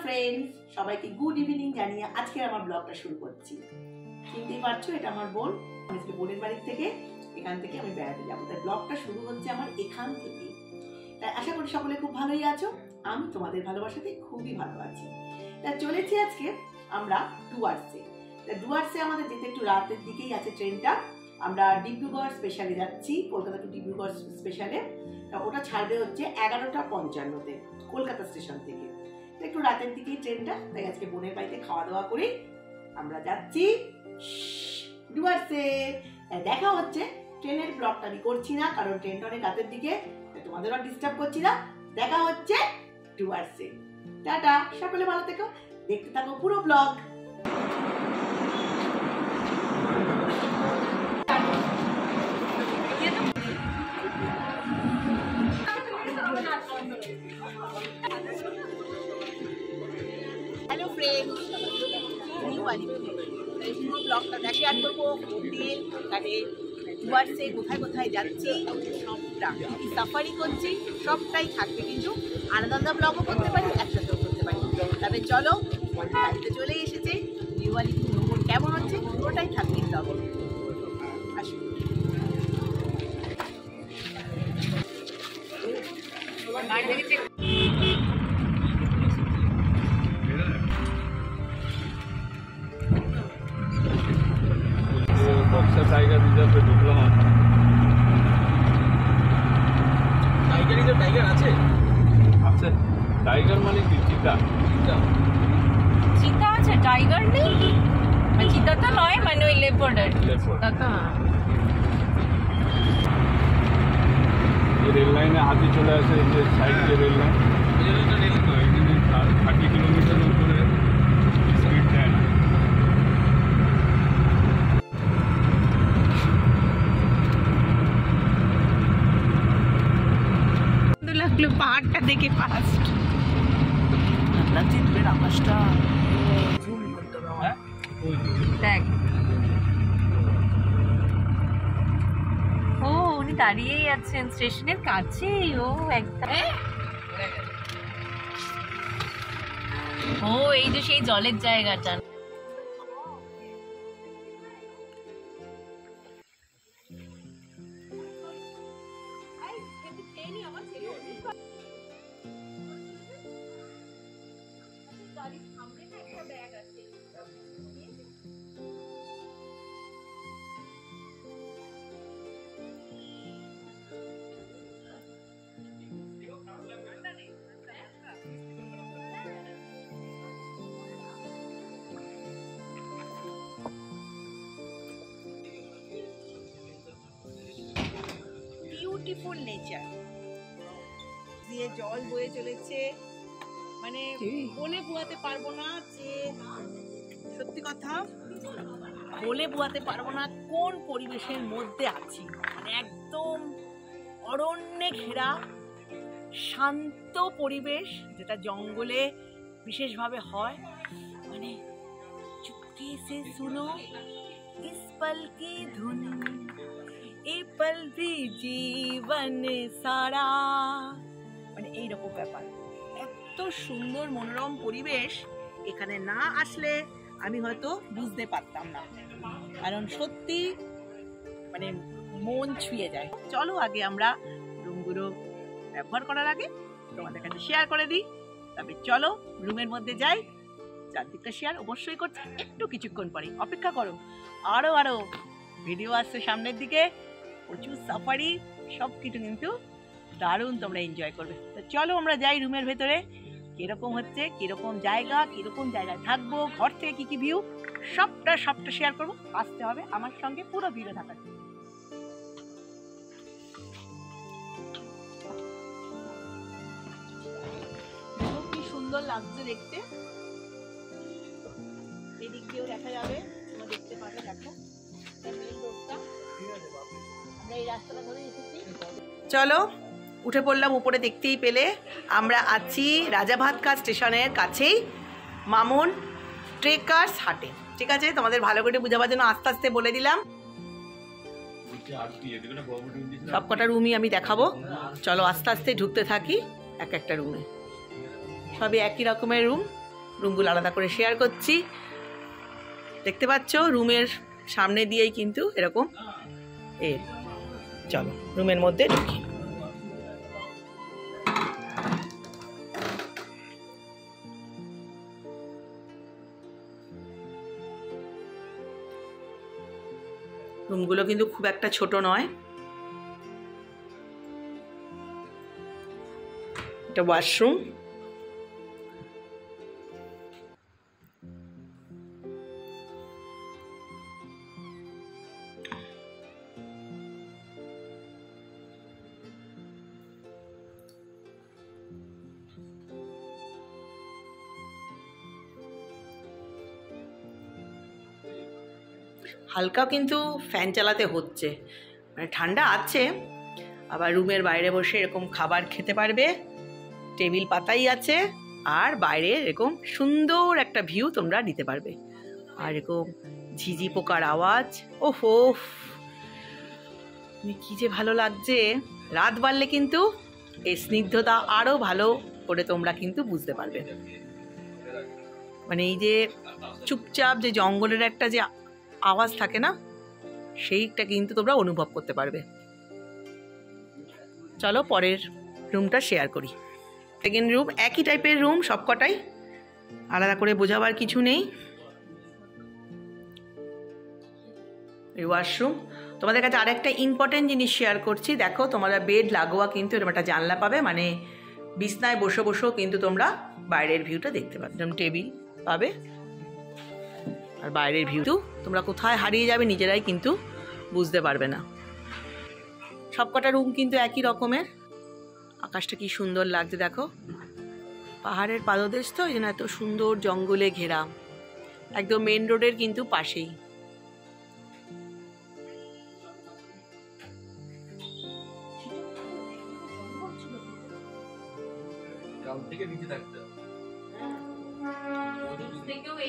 Friends, সবাইকে good evening জানিয়ে আজকে আমার ব্লগটা শুরু করছি। চিনতেই পারছো এটা আমার বোন। আমি বোনের বাড়ি থেকে এখান থেকে আমি বেড়াতে যাবো, তাই ব্লগটা শুরু হচ্ছে আমার এখান থেকে। তাই আশা করি সকলে খুব ভালোই আছো, আমি তোমাদের ভালোবাসাতে খুবই ভালো আছি। তাই চলেছি আজকে আমরা ডুয়ার্সে। ডুয়ার্সে আমাদের যেতে একটু রাতের দিকেই আছে ট্রেনটা। আমরা ডিব্রুগড় স্পেশালে যাচ্ছি, কলকাতা টু ডিব্রুগড় স্পেশালে। ওটা ছাড়বে হচ্ছে 11:55-তে কলকাতা স্টেশন থেকে। একটু রাতের দিকেই ট্রেনটা, তাই আজকে বোনের বাড়িতে খাওয়া দাওয়া করে আমরা যাচ্ছি ডুয়ার্সে। দেখা হচ্ছে, ট্রেনের ব্লগটা আমি করছি না কারণ ট্রেনটা অনেক রাতের দিকে, তোমাদেরও ডিস্টার্ব করছি না। দেখা হচ্ছে ডুয়ার্সে। টাটা, সকলে ভালো থেকো, দেখতে থাকো পুরো ব্লগ। হ্যালো ফ্রেন্ডস, নিউ আলিপুরে পুরো ব্লগটা শেয়ার করবো। হোটেল, তাহলে ডুয়ার্সে কোথায় কোথায় যাচ্ছি সবটা, সাফারি করছি সবটাই থাকবে, কিন্তু আলাদা আলাদা ব্লগও করতে পারি, একসাথেও করতে পারি। তবে চলো, বাড়িতে চলে এসেছে। নিউ আলিপুর ভ্রমণ কেমন হচ্ছে পুরোটাই থাকবে ব্লগ। আসুন। টাইগার রিজার্ভে ঢুকলাম। টাইগার রিজার্ভ টাইগার আছে? আছে। টাইগার মানে কি? চিতা। চিতা আছে, টাইগার নেই। চিতা তো নয়, মানে ওই লেপার্ড আর কি। রেল লাইনে হাতি চলে আসে, যে সাইড দিয়ে রেল লাইন, রেল নয়, 30 কিলোমিটার উপরে স্পিড দেয় না। লাগলো পাহাড়টা দেখে ফার্স্ট জিতবে আকাশটা দেখ। ও, উনি দাঁড়িয়েই আছেন স্টেশনের কাছেই। ও একদম, ও এই যে সেই জলের জায়গাটা। বিউটিফুল নেচার দিয়ে জল বয়ে চলেছে, মানে বলে বোঝাতে পারবো না যে, সত্যি কথা বলে বোঝাতে পারবো না কোন পরিবেশের মধ্যে আছি। মানে একদম অরণ্যে ঘেরা শান্ত পরিবেশ, যেটা জঙ্গলে বিশেষভাবে হয়। মানে চুপকে সে শুনো ইস পল কি ধুন, এ পল ভি জীবন সারা, মানে এইরকম ব্যাপার। এত সুন্দর মনোরম পরিবেশ, এখানে না আসলে আমি হয়তো বুঝতে পারতাম না, কারণ সত্যি মানে মন ছুঁয়ে যায়। চলো আগে আমরা রুমগুলো ব্যবহার করার আগে তোমাদের কাছে শেয়ার করে দিই। তবে চলো রুমের মধ্যে যাই, চারদিকটা শেয়ার অবশ্যই করছি। একটু কিছুক্ষণ পরে অপেক্ষা করো, আরো ভিডিও আসছে সামনের দিকে, প্রচুর সাফারি, সব কিছু কিন্তু দারুণ তোমরা এনজয় করবে। তো চলো আমরা যাই রুমের ভেতরে, কিরকম হচ্ছে, কিরকম জায়গায় থাকবো, ঘর থেকে কি কি ভিউ, সবটা শেয়ার করবো। আসতে হবে আমার সঙ্গে পুরো ভিডিও থাকার। কি সুন্দর লাগছে দেখতে, এদিক দিয়েও দেখা যাবে, তোমরা দেখতে পাবে। দেখো আমরা এই রাস্তাটা ধরে এসেছি। চলো উঠে পড়লাম উপরে, দেখতেই পেলে আমরা আছি রাজাভাতখাল স্টেশনের কাছেই মামুন ট্রেকার্স হাটে। ঠিক আছে, তোমাদের ভালো করে বুঝাবার জন্য আস্তে আস্তে বলে দিলাম। সব কটা রুমই আমি দেখাবো, চলো আস্তে আস্তে ঢুকতে থাকি এক একটা রুমে। সবই একই রকমের রুম, রুমগুলো আলাদা করে শেয়ার করছি। দেখতে পাচ্ছ রুমের সামনে দিয়েই কিন্তু এরকম চলো রুমের মধ্যে ঢুকি। রুমগুলো কিন্তু খুব একটা ছোট নয়। এটা ওয়াশরুম। হালকা কিন্তু ফ্যান চালাতে হচ্ছে, মানে ঠান্ডা আছে। আবার রুমের বাইরে বসে এরকম খাবার খেতে পারবে, টেবিল পাতাই আছে, আর বাইরে এরকম সুন্দর একটা ভিউ তোমরা নিতে পারবে। আর এরকম ঝিঝি পোকার আওয়াজ, ওহো কি যে ভালো লাগছে। রাত বাড়লে কিন্তু এই স্নিগ্ধতা আরো ভালো করে তোমরা কিন্তু বুঝতে পারবে। মানে এই যে চুপচাপ যে জঙ্গলের একটা যে আওয়াজ থাকে না, সেইটা কিন্তু তোমরা অনুভব করতে পারবে। চলো পরের রুমটা শেয়ার করি। সেকেন্ড রুম একই টাইপের রুম, সবকটাই আলাদা করে বোঝাবার কিছু নেই। এই ওয়াশরুম। তোমাদের কাছে আরেকটা ইম্পর্টেন্ট জিনিস শেয়ার করছি। দেখো তোমরা বেড লাগোয়া কিন্তু এরকম একটা জানলা পাবে, মানে বিছনায় বসে বসেও কিন্তু তোমরা বাইরের ভিউটা দেখতে পাবে। যেমন টেবিল পাবে, আর বাইরের ভিউ তোমরা কোথায় হারিয়ে যাবে নিজেরাই কিন্তু বুঝতে পারবে না। সবকটা রুম কিন্তু একই রকমের। আকাশটা কি সুন্দর লাগছে দেখো, পাহাড়ের পাদদেশ তো, এই জন্য এত সুন্দর জঙ্গলে ঘেরা, একদম মেন রোডের কিন্তু পাশেই।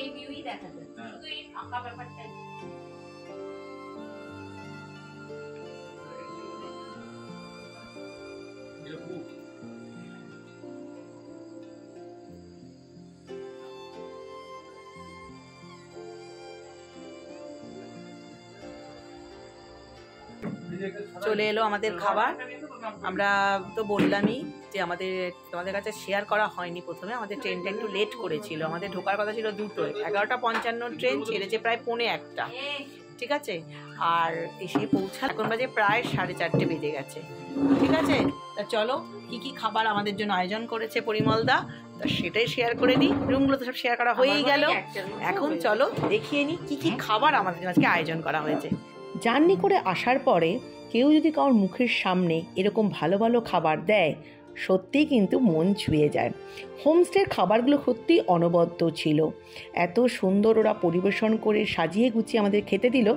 এই ভিউই দেখা যায়, শুধু এই ফাঁকা ব্যাপারটাই। চলে এলো আমাদের খাবার। আমরা তো বললামই যে তোমাদের কাছে শেয়ার করা হয়নি প্রথমে, আমাদের ট্রেনটা একটু লেট করেছিল। আমাদের ঢোকার কথা ছিল 2টোয়, 11:55 ট্রেন ছেড়েছে প্রায় 1:45। ঠিক আছে, আর এসে পৌঁছা এখন বাজে প্রায় 4:30 বেজে গেছে। ঠিক আছে, তা চলো কি কি খাবার আমাদের জন্য আয়োজন করেছে পরিমলদা, তা সেটাই শেয়ার করে নিই। রুমগুলো তো সব শেয়ার করা হয়েই গেল, এখন চলো দেখিয়ে নিই কি কি খাবার আমাদের আজকে আয়োজন করা হয়েছে। জার্নি করে আসার পরে কেউ যদি কারোর মুখের সামনে এরকম ভালো ভালো খাবার দেয়, সত্যিই কিন্তু মন ছুঁয়ে যায়। হোমস্টের খাবারগুলো সত্যিই অনবদ্য ছিল। এত সুন্দর ওরা পরিবেশন করে সাজিয়ে গুছিয়ে আমাদের খেতে দিল,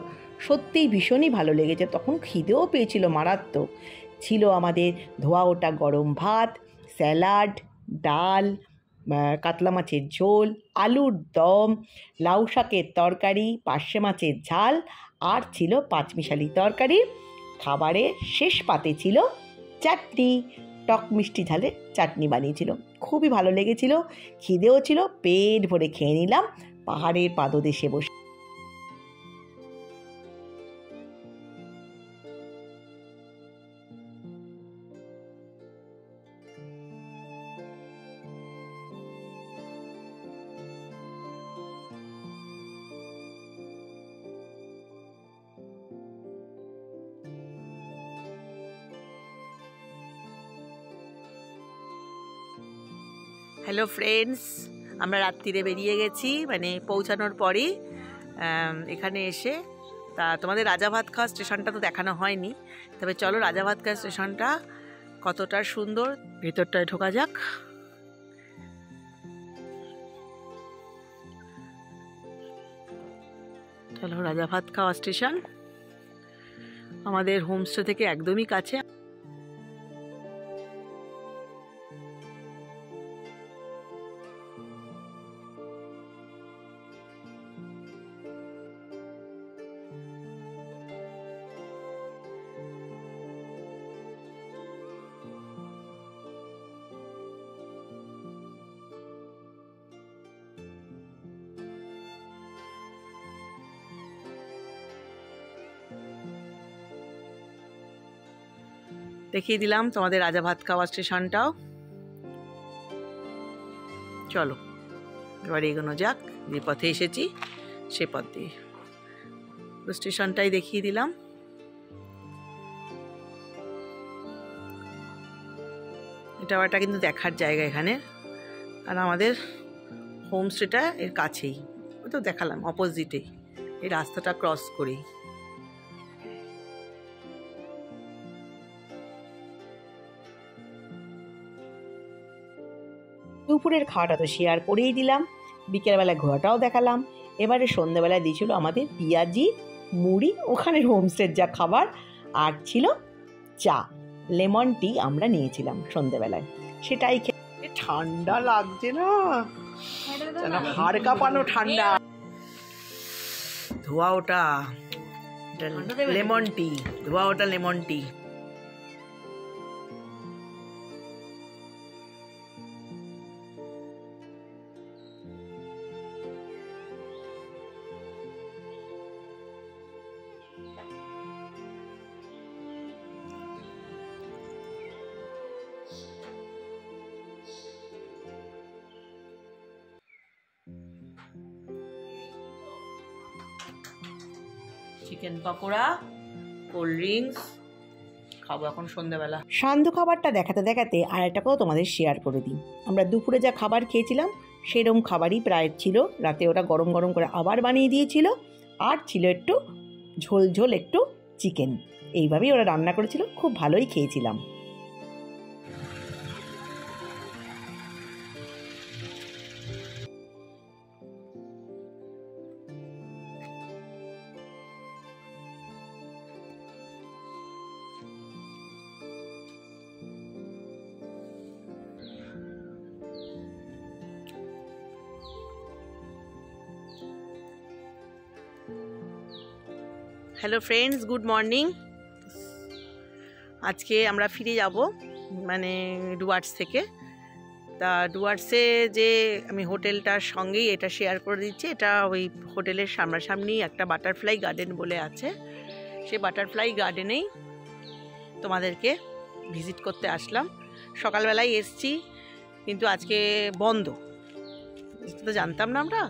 সত্যিই ভীষণই ভালো লেগেছে। তখন খিদেও পেয়েছিল মারাত্মক। ছিল আমাদের ধোয়া ওটা গরম ভাত, স্যালাড, ডাল, কাতলা মাছের ঝোল, আলুর দম, লাউ শাকের তরকারি, পার্শে মাছের ঝাল, আর ছিল পাঁচমিশালি তরকারি। খাবারের শেষ পাতে ছিল চাটনি, টক মিষ্টি ঝালের চাটনি বানিয়েছিল। খুবই ভালো লেগেছিল, খিদেও ছিল, পেট ভরে খেয়ে নিলাম পাহাড়ের পাদদেশে বসে। হ্যালো ফ্রেন্ডস, আমরা রাত্রিরে বেরিয়ে গেছি, মানে পৌঁছানোর পরই এখানে এসে। তা তোমাদের রাজাভাতখাওয়া স্টেশনটা তো দেখানো হয়নি, তবে চলো রাজাভাতখাওয়া স্টেশনটা কতটা সুন্দর, ভেতরটায় ঢোকা যাক। চলো রাজাভাতখাওয়া স্টেশন আমাদের হোমস্টে থেকে একদমই কাছে। দেখিয়ে দিলাম তোমাদের রাজা ভাত খাওয়া স্টেশনটাও। চলো এবার এগোনো যাক, যে পথে এসেছি সে পথ দিয়ে। স্টেশনটাই দেখিয়ে দিলাম। এটা কিন্তু দেখার জায়গা এখানে, আর আমাদের হোমস্টেটা এর কাছেই, ওই তো দেখালাম অপোজিটেই, এই রাস্তাটা ক্রস করেই। দুপুরের খাওয়াটা তো শেয়ার করেই দিলাম, বিকেলবেলা ঘোরাটাও দেখালাম। এবারে সন্ধ্যেবেলায় দিয়েছিল আমাদের পিঁয়াজি মুড়ি, ওখানের হোমস্টের যা খাবার, আর ছিল চা, লেমন টি আমরা নিয়েছিলাম সন্ধ্যেবেলায়, সেটাই খেয়ে ঠান্ডা লাগছে না, হাড় কাঁপানো ঠান্ডা। ধোয়া ওটা লেমন টি, ধোয়া ওটা lemon tea. Chicken pakora, cold drinks খাবো এখন সন্ধ্যাবেলা। সান্ধ্য খাবারটা দেখাতে দেখাতে আর একটাকেও তোমাদের শেয়ার করে দিই। আমরা দুপুরে যা খাবার খেয়েছিলাম সেরকম খাবারই প্রায় ছিল, রাতে ওটা গরম গরম করে আবার বানিয়ে দিয়েছিল, আর ছিল একটু ঝোল ঝোল একটু চিকেন, এইভাবেই ওরা রান্না করেছিল, খুব ভালোই খেয়েছিলাম। Hello friends, good morning. আজকে আমরা ফিরে যাব মানে ডুয়ার্স থেকে। তা ডুয়ার্সে যে আমি হোটেলটার সঙ্গেই এটা শেয়ার করে দিচ্ছি, এটা ওই হোটেলের সামনাসামনি একটা বাটারফ্লাই গার্ডেন বলে আছে, সেই বাটারফ্লাই গার্ডেনেই তোমাদেরকে ভিজিট করতে আসলাম। সকালবেলায় এসছি কিন্তু আজকে বন্ধ, তো জানতাম না আমরা,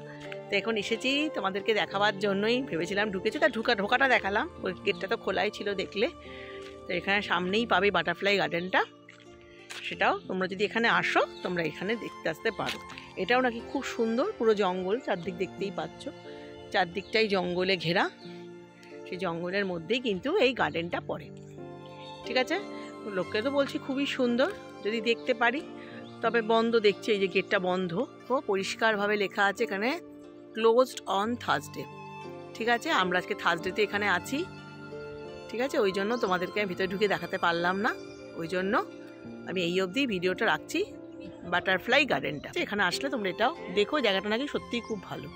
তো এখন এসেছি তোমাদেরকে দেখাবার জন্যই, ভেবেছিলাম ঢুকেছি তা ঢোকাটা দেখালাম, ওই গেটটা তো খোলাই ছিল দেখলে। তো এখানে সামনেই পাবে বাটারফ্লাই গার্ডেনটা, সেটাও তোমরা যদি এখানে আসো তোমরা এখানে দেখতে আসতে পারো। এটাও নাকি খুব সুন্দর, পুরো জঙ্গল চারদিক দেখতেই পাচ্ছ, চারদিকটাই জঙ্গলে ঘেরা, সেই জঙ্গলের মধ্যেই কিন্তু এই গার্ডেনটা পড়ে। ঠিক আছে, লোককে তো বলছি খুবই সুন্দর, যদি দেখতে পারি, তবে বন্ধ দেখছি, এই যে গেটটা বন্ধ, ও পরিষ্কারভাবে লেখা আছে এখানে ক্লোজড অন থার্সডে। ঠিক আছে, আমরা আজকে থার্সডেতে এখানে আছি, ঠিক আছে, ওই জন্য তোমাদেরকে আমি ভিতরে ঢুকে দেখাতে পারলাম না, ওই জন্য আমি এই অবধি ভিডিওটা রাখছি। বাটারফ্লাই গার্ডেনটা এখানে আসলে তোমরা এটাও দেখো, জায়গাটা নাকি সত্যিই খুব ভালো।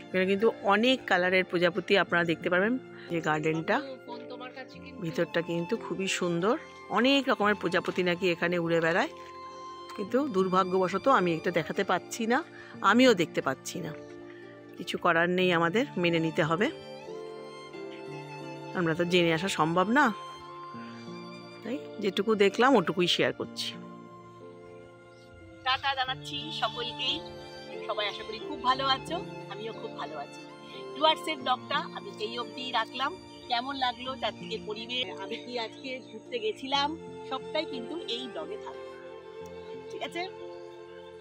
এখানে কিন্তু অনেক কালারের প্রজাপতি আপনারা দেখতে পারবেন, যে গার্ডেনটা ভিতরটা কিন্তু খুবই সুন্দর, অনেক রকমের প্রজাপতি নাকি এখানে উড়ে বেড়ায়, কিন্তু দুর্ভাগ্যবশত আমি এটা দেখাতে পাচ্ছি না, আমিও দেখতে পাচ্ছি না, কিছু করার নেই, আমাদের মেনে নিতে হবে, আমরা তো জেনে আসা সম্ভব না, তাই যেটুকু দেখলাম ওটুকুই শেয়ার করছি। টাটা জানাচ্ছি সকলকেই, সবাই আশা করি খুব ভালো আছো, আমিও খুব ভালো আছি। ডুয়ার্সের ব্লগটা আমি এই অবধি রাখলাম। কেমন লাগলো চারদিকের পরিবেশ, আমি কি আজকে ঘুরতে গেছিলাম, সবটাই কিন্তু এই ব্লগে থাকবে। ঠিক আছে,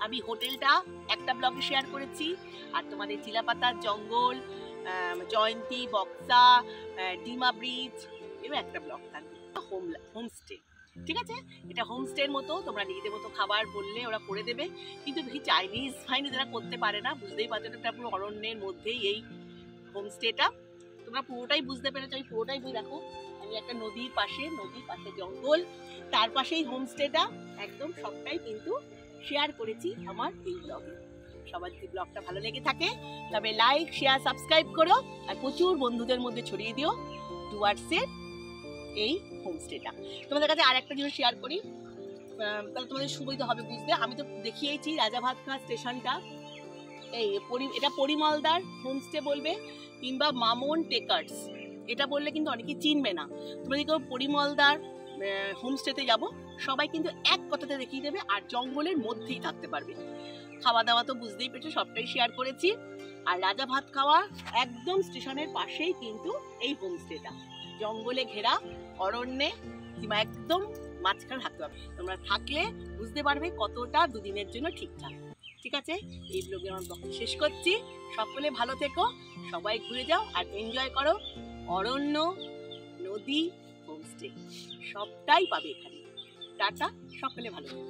আমি হোটেলটা একটা ব্লগে শেয়ার করেছি, আর তোমাদের চিলাপাতার জঙ্গল, জয়ন্তী, বক্সা, ডিমা ব্রিজ, এবার একটা ব্লগ থাকবে হোমস্টে। ঠিক আছে, এটা হোমস্টের মতো, তোমরা নিজেদের মতো খাবার বললে ওরা করে দেবে, কিন্তু চাইনিজ ফাইনিজ এরা করতে পারে না, বুঝতেই পারছো, এটা পুরো অরণ্যের মধ্যেই এই হোমস্টেটা, তোমরা পুরোটাই বুঝতে পেরেছো, আমি পুরোটাই দেখো, আমি একটা নদীর পাশে জঙ্গল, তার পাশেই হোমস্টেটা, একদম সবটাই কিন্তু শেয়ার করেছি আমার এই ব্লগে। সবার যদি ব্লগটা ভালো লেগে থাকে তবে লাইক, শেয়ার, সাবস্ক্রাইব করো, আর প্রচুর বন্ধুদের মধ্যে ছড়িয়ে দিও ডুয়ার্সের এই হোমস্টেটা। তোমাদের কাছে আর একটা জিনিস শেয়ার করি, তাহলে তোমাদের সুবিধা হবে বুঝতে। আমি তো দেখিয়েছি রাজাভাতখানা স্টেশনটা, এটা পরিমলদার হোমস্টে বলবে, কিংবা মামন টেকার্স, এটা বললে কিন্তু অনেকেই চিনবে না। তোমরা যদি পরিমলদার হোমস্টেতে যাব, সবাই কিন্তু এক কথাতে দেখিয়ে দেবে, আর জঙ্গলের মধ্যেই থাকতে পারবে। খাওয়া দাওয়া তো বুঝতেই পেরেছো, সবটাই শেয়ার করেছি। আর রাজা ভাত খাওয়া একদম স্টেশনের পাশেই কিন্তু এই হোমস্টেটা, জঙ্গলে ঘেরা, অরণ্যে, কিংবা একদম মাঝখানে থাকতে হবে। তোমরা থাকলে বুঝতে পারবে কতটা দুদিনের জন্য ঠিকঠাক। ঠিক আছে, এই ব্লগে আমার ব্লগ শেষ করছি। সকলে ভালো থেকো, সবাই ঘুরে যাও আর এনজয় করো। অরণ্য, নদী, হোমস্টে সবটাই পাবে এখানে। টাটা, সকলে ভালো থেকো।